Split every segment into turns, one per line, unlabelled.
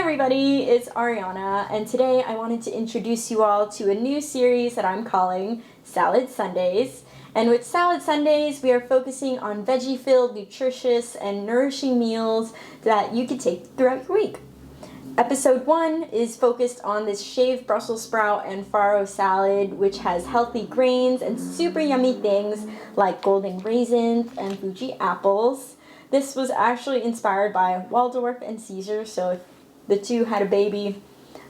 everybody, it's Ariana, and today I wanted to introduce you all to a new series that I'm calling Salad Sundays. And with Salad Sundays, we are focusing on veggie-filled, nutritious, and nourishing meals that you can take throughout your week. Episode 1 is focused on this shaved Brussels sprout and farro salad, which has healthy grains and super yummy things like golden raisins and fuji apples. This was actually inspired by Waldorf and Caesar, so if the two had a baby,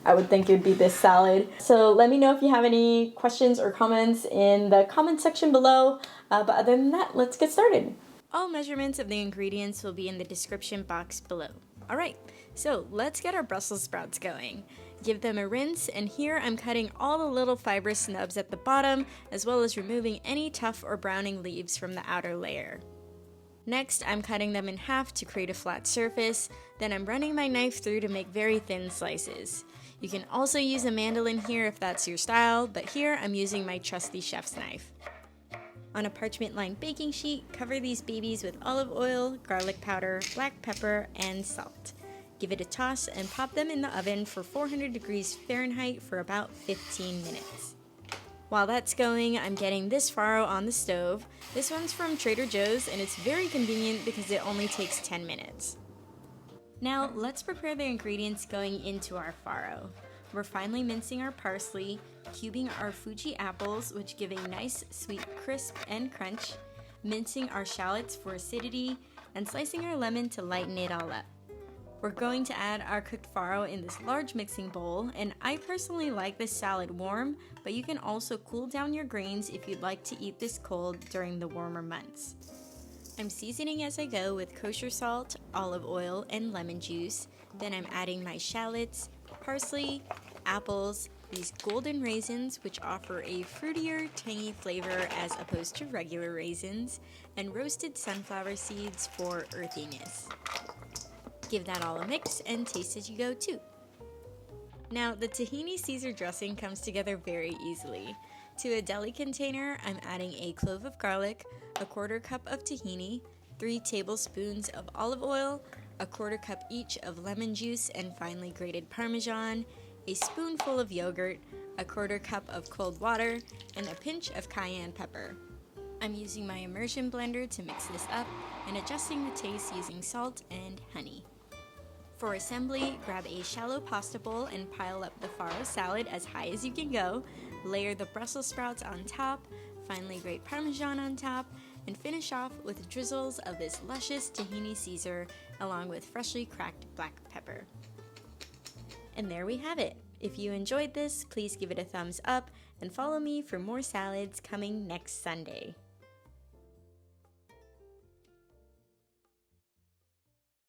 I would think it would be this salad. So let me know if you have any questions or comments in the comment section below. But other than that, let's get started. All measurements of the ingredients will be in the description box below. Alright, so let's get our Brussels sprouts going. Give them a rinse, and here I'm cutting all the little fibrous snubs at the bottom, as well as removing any tough or browning leaves from the outer layer. Next, I'm cutting them in half to create a flat surface, then I'm running my knife through to make very thin slices. You can also use a mandolin here if that's your style, but here I'm using my trusty chef's knife. On a parchment-lined baking sheet, cover these babies with olive oil, garlic powder, black pepper, and salt. Give it a toss and pop them in the oven for 400 degrees Fahrenheit for about 15 minutes. While that's going, I'm getting this farro on the stove. This one's from Trader Joe's and it's very convenient because it only takes 10 minutes. Now let's prepare the ingredients going into our farro. We're finely mincing our parsley, cubing our fuji apples, which give a nice sweet crisp and crunch, mincing our shallots for acidity, and slicing our lemon to lighten it all up. We're going to add our cooked farro in this large mixing bowl, and I personally like this salad warm, but you can also cool down your grains if you'd like to eat this cold during the warmer months. I'm seasoning as I go with kosher salt, olive oil, and lemon juice. Then I'm adding my shallots, parsley, apples, these golden raisins which offer a fruitier, tangy flavor as opposed to regular raisins, and roasted sunflower seeds for earthiness. Give that all a mix and taste as you go too. Now the tahini Caesar dressing comes together very easily. To a deli container, I'm adding a clove of garlic, a quarter cup of tahini, 3 tablespoons of olive oil, a quarter cup each of lemon juice and finely grated Parmesan, a spoonful of yogurt, a quarter cup of cold water, and a pinch of cayenne pepper. I'm using my immersion blender to mix this up and adjusting the taste using salt and honey. For assembly, grab a shallow pasta bowl and pile up the farro salad as high as you can go, layer the Brussels sprouts on top, finely grate Parmesan on top, and finish off with drizzles of this luscious tahini Caesar along with freshly cracked black pepper. And there we have it. If you enjoyed this, please give it a thumbs up and follow me for more salads coming next Sunday.